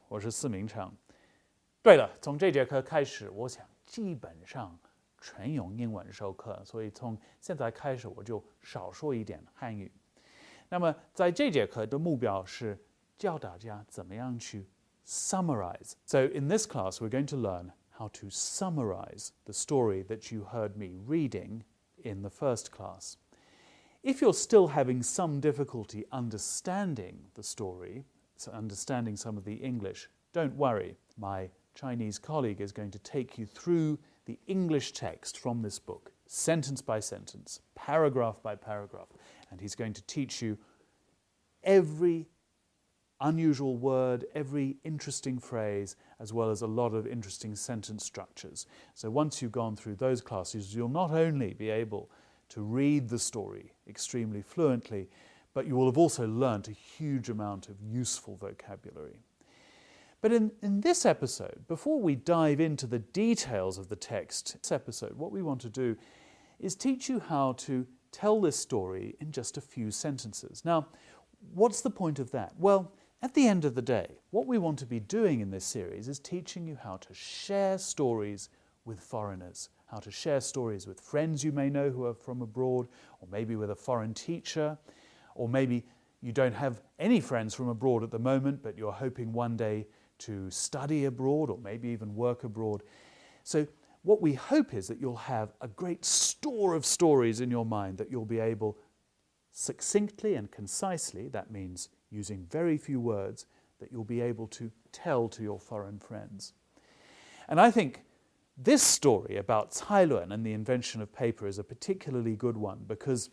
我是四明昌。对了，从这节课开始，我想基本上纯用英文授课，所以从现在开始我就少说一点汉语。那么在这节课的目标是教大家怎么样去 summarize. So in this class, we're going to learn how to summarize the story that you heard me reading in the first class. If you're still having some difficulty understanding the story, so understanding some of the English, don't worry. My Chinese colleague is going to take you through the English text from this book, sentence by sentence, paragraph by paragraph, and he's going to teach you every unusual word, every interesting phrase, as well as a lot of interesting sentence structures. So once you've gone through those classes, you'll not only be able to read the story extremely fluently, but you will have also learnt a huge amount of useful vocabulary. But in this episode, before we dive into the details of the text, this episode, what we want to do is teach you how to tell this story in just a few sentences. Now, what's the point of that? Well, at the end of the day, what we want to be doing in this series is teaching you how to share stories with foreigners, how to share stories with friends you may know who are from abroad, or maybe with a foreign teacher, or maybe you don't have any friends from abroad at the moment, but you're hoping one day to study abroad or maybe even work abroad. So what we hope is that you'll have a great store of stories in your mind that you'll be able succinctly and concisely, that means using very few words, that you'll be able to tell to your foreign friends. And I think this story about Cai Luan and the invention of paper is a particularly good one because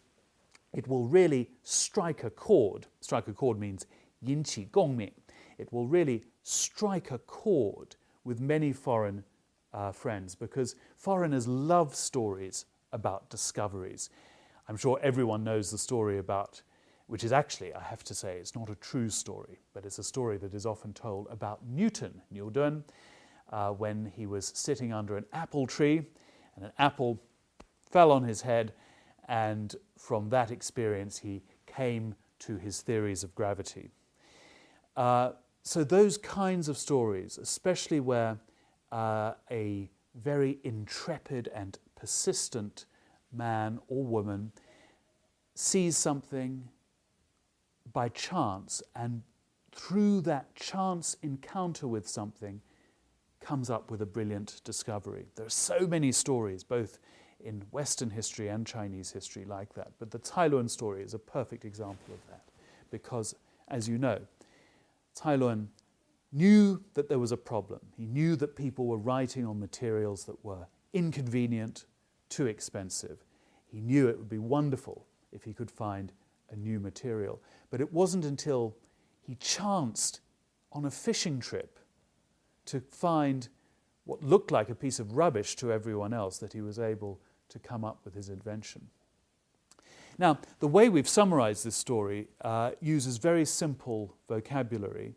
it will really strike a chord. Strike a chord means 引起共鸣. It will really strike a chord with many foreign friends because foreigners love stories about discoveries. I'm sure everyone knows the story about, which is actually, I have to say, it's not a true story, but it's a story that is often told about Newton, when he was sitting under an apple tree and an apple fell on his head, and from that experience he came to his theories of gravity. So those kinds of stories, especially where a very intrepid and persistent man or woman sees something by chance and through that chance encounter with something comes up with a brilliant discovery. There are so many stories, both in Western history and Chinese history like that, but the Cai Luan story is a perfect example of that because, as you know, Cai Luan knew that there was a problem. He knew that people were writing on materials that were inconvenient, too expensive. He knew it would be wonderful if he could find a new material. But it wasn't until he chanced on a fishing trip to find what looked like a piece of rubbish to everyone else that he was able to come up with his invention. Now, the way we've summarized this story uses very simple vocabulary.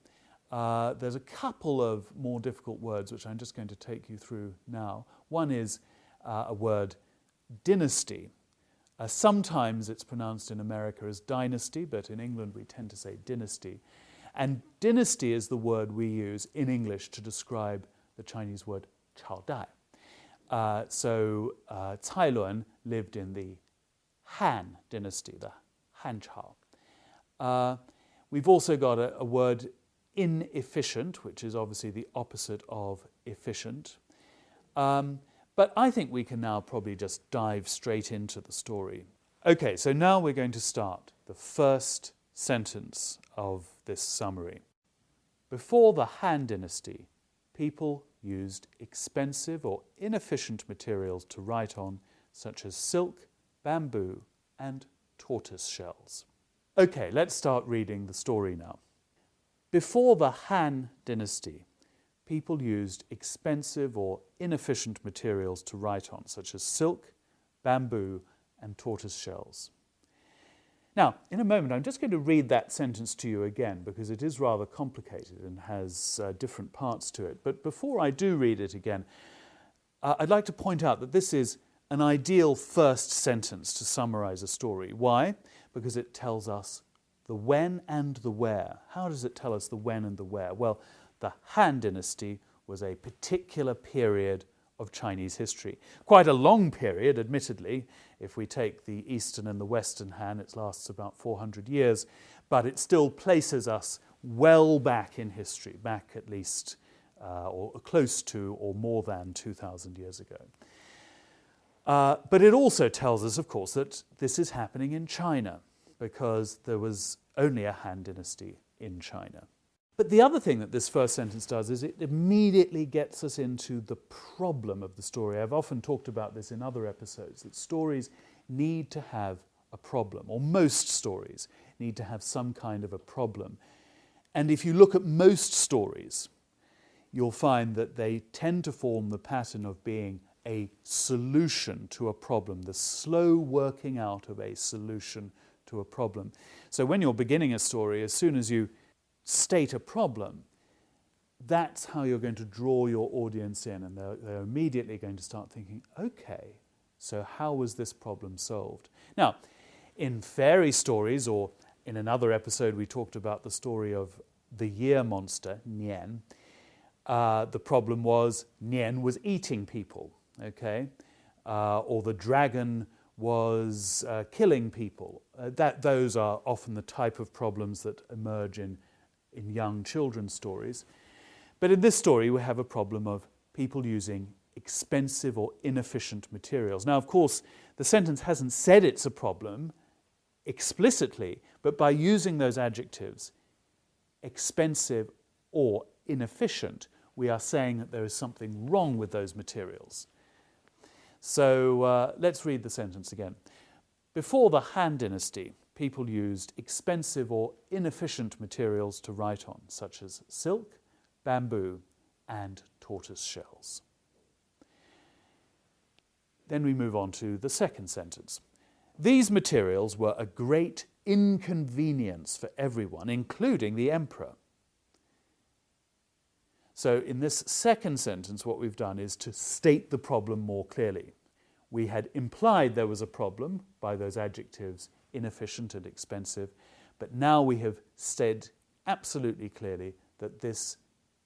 There's a couple of more difficult words which I'm just going to take you through now. One is a word, dynasty. Sometimes it's pronounced in America as dynasty, but in England we tend to say dynasty. And dynasty is the word we use in English to describe the Chinese word 朝代. So Cai Luan lived in the Han dynasty, the Han Chao. We've also got a word inefficient, which is obviously the opposite of efficient. But I think we can now probably just dive straight into the story. Okay, so now we're going to start the first sentence of this summary. Before the Han dynasty, people used expensive or inefficient materials to write on, such as silk, bamboo, and tortoise shells. Okay, let's start reading the story now. Before the Han dynasty, people used expensive or inefficient materials to write on, such as silk, bamboo, and tortoise shells. Now, in a moment, I'm just going to read that sentence to you again because it is rather complicated and has different parts to it. But before I do read it again, I'd like to point out that this is an ideal first sentence to summarize a story. Why? Because it tells us the when and the where. How does it tell us the when and the where? Well, the Han Dynasty was a particular period of Chinese history. Quite a long period, admittedly. If we take the Eastern and the Western Han, it lasts about 400 years, but it still places us well back in history, back at least, or close to, or more than 2,000 years ago. But it also tells us, of course, that this is happening in China, because there was only a Han Dynasty in China. But the other thing that this first sentence does is it immediately gets us into the problem of the story. I've often talked about this in other episodes, that stories need to have a problem, or most stories need to have some kind of a problem. And if you look at most stories, you'll find that they tend to form the pattern of being a solution to a problem, the slow working out of a solution to a problem. So when you're beginning a story, as soon as you state a problem, that's how you're going to draw your audience in, and they're immediately going to start thinking, okay, so how was this problem solved? Now, in fairy stories, or in another episode we talked about the story of the year monster, Nian, the problem was Nian was eating people, okay? Or the dragon was killing people. Those are often the type of problems that emerge in young children's stories. But in this story we have a problem of people using expensive or inefficient materials. Now, of course, the sentence hasn't said it's a problem explicitly, but by using those adjectives, expensive or inefficient, we are saying that there is something wrong with those materials. So let's read the sentence again. Before the Han Dynasty, people used expensive or inefficient materials to write on, such as silk, bamboo, and tortoise shells. Then we move on to the second sentence. These materials were a great inconvenience for everyone, including the emperor. So in this second sentence, what we've done is to state the problem more clearly. We had implied there was a problem by those adjectives, inefficient and expensive, but now we have said absolutely clearly that this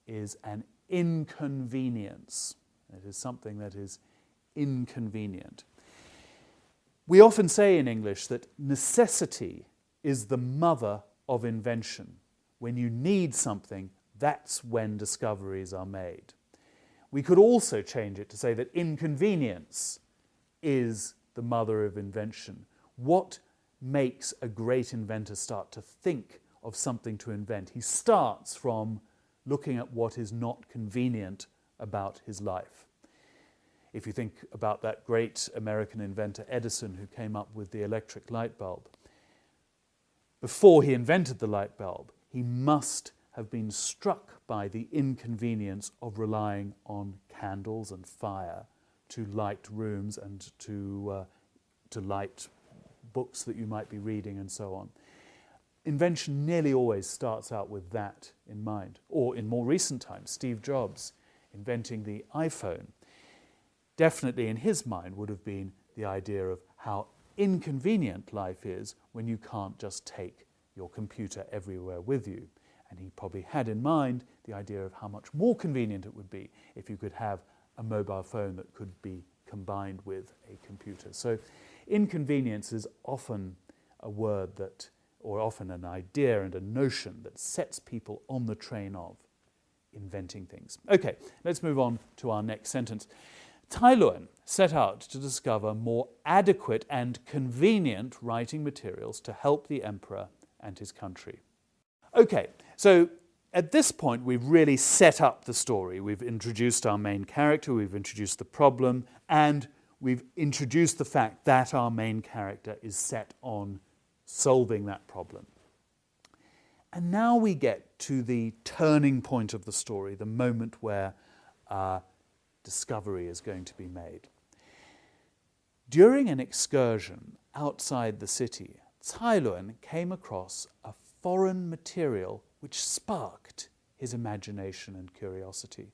is an inconvenience. It is something that is inconvenient. We often say in English that necessity is the mother of invention. When you need something, that's when discoveries are made. We could also change it to say that inconvenience is the mother of invention. What makes a great inventor start to think of something to invent? He starts from looking at what is not convenient about his life. If you think about that great American inventor Edison, who came up with the electric light bulb, before he invented the light bulb, he must have been struck by the inconvenience of relying on candles and fire to light rooms and to light books that you might be reading and so on. Invention nearly always starts out with that in mind. Or in more recent times, Steve Jobs inventing the iPhone, definitely in his mind would have been the idea of how inconvenient life is when you can't just take your computer everywhere with you. And he probably had in mind the idea of how much more convenient it would be if you could have a mobile phone that could be combined with a computer. So inconvenience is often a word that, or often an idea and a notion that sets people on the train of inventing things. Okay, let's move on to our next sentence. Tai Luen set out to discover more adequate and convenient writing materials to help the emperor and his country. Okay, so at this point we've really set up the story. We've introduced our main character, we've introduced the problem, and we've introduced the fact that our main character is set on solving that problem. And now we get to the turning point of the story, the moment where discovery is going to be made. During an excursion outside the city, Tai Luen came across a foreign material which sparked his imagination and curiosity.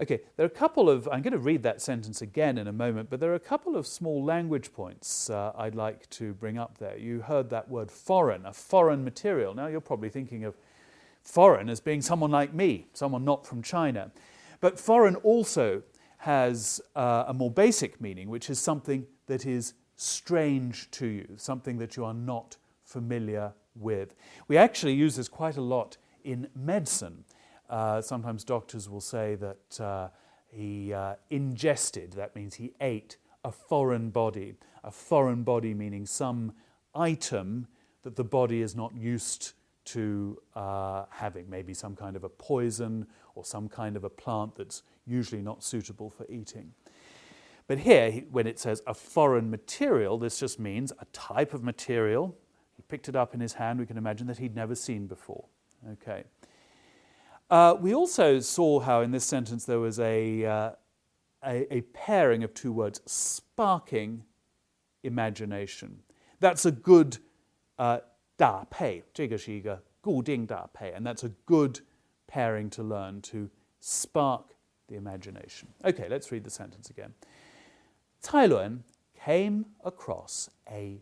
Okay, there are a couple of, I'm going to read that sentence again in a moment, but there are a couple of small language points I'd like to bring up there. You heard that word foreign, a foreign material. Now you're probably thinking of foreign as being someone like me, someone not from China. But foreign also has a more basic meaning, which is something that is strange to you, something that you are not familiar with. We actually use this quite a lot in medicine. Sometimes doctors will say that he ingested, that means he ate, a foreign body. A foreign body meaning some item that the body is not used to having, maybe some kind of a poison or some kind of a plant that's usually not suitable for eating. But here, when it says a foreign material, this just means a type of material. He picked it up in his hand. We can imagine that he'd never seen before. Okay. We also saw how in this sentence there was a pairing of two words, sparking imagination. That's a good 搭配，这个是一个固定搭配, and that's a good pairing to learn to spark the imagination. Okay, let's read the sentence again. Cai Lun came across a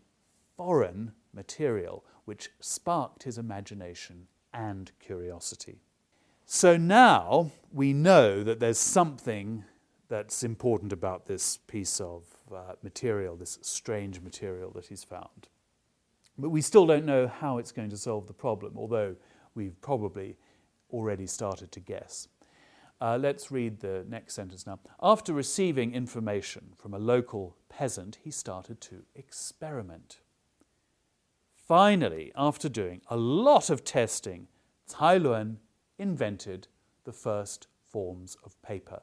foreign material which sparked his imagination and curiosity. So now we know that there's something that's important about this piece of material, this strange material that he's found. But we still don't know how it's going to solve the problem, although we've probably already started to guess. Let's read the next sentence now. After receiving information from a local peasant, he started to experiment. Finally, after doing a lot of testing, Cai Lun invented the first forms of paper.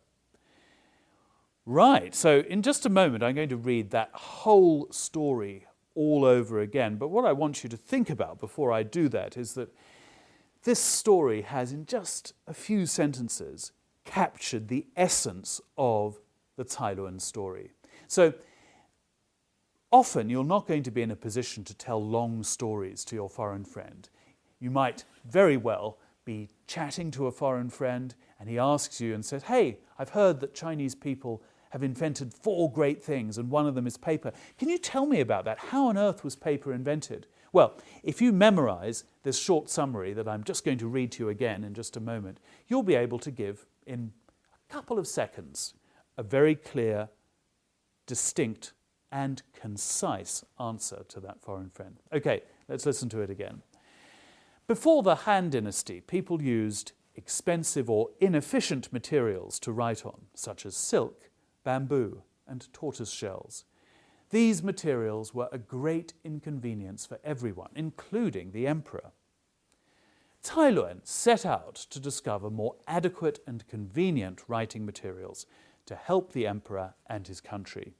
Right, so in just a moment I'm going to read that whole story all over again. But what I want you to think about before I do that is that this story has, in just a few sentences, captured the essence of the Cai Lun story. So often you're not going to be in a position to tell long stories to your foreign friend. You might very well be chatting to a foreign friend and he asks you and says, hey, I've heard that Chinese people have invented 4 great things and one of them is paper. Can you tell me about that? How on earth was paper invented? Well, if you memorize this short summary that I'm just going to read to you again in just a moment, you'll be able to give in a couple of seconds a very clear, distinct and concise answer to that foreign friend. Okay, let's listen to it again. Before the Han Dynasty, people used expensive or inefficient materials to write on, such as silk, bamboo, and tortoise shells. These materials were a great inconvenience for everyone, including the emperor. Cai Lun set out to discover more adequate and convenient writing materials to help the emperor and his country.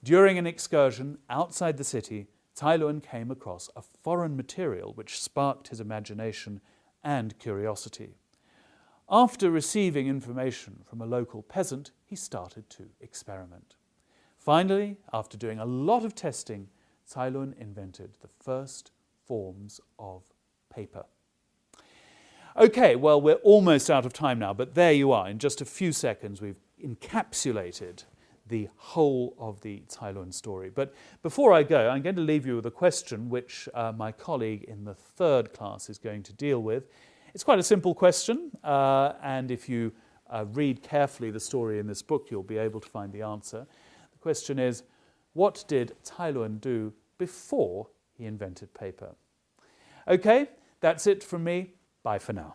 During an excursion outside the city, Cai Lun came across a foreign material which sparked his imagination and curiosity. After receiving information from a local peasant, he started to experiment. Finally, after doing a lot of testing, Cai Lun invented the first forms of paper. Okay, well, we're almost out of time now, but there you are. In just a few seconds, we've encapsulated the whole of the Cai Lun story. But before I go, I'm going to leave you with a question which my colleague in the 3rd class is going to deal with. It's quite a simple question, and if you read carefully the story in this book, you'll be able to find the answer. The question is, what did Cai Lun do before he invented paper? Okay, that's it from me. Bye for now.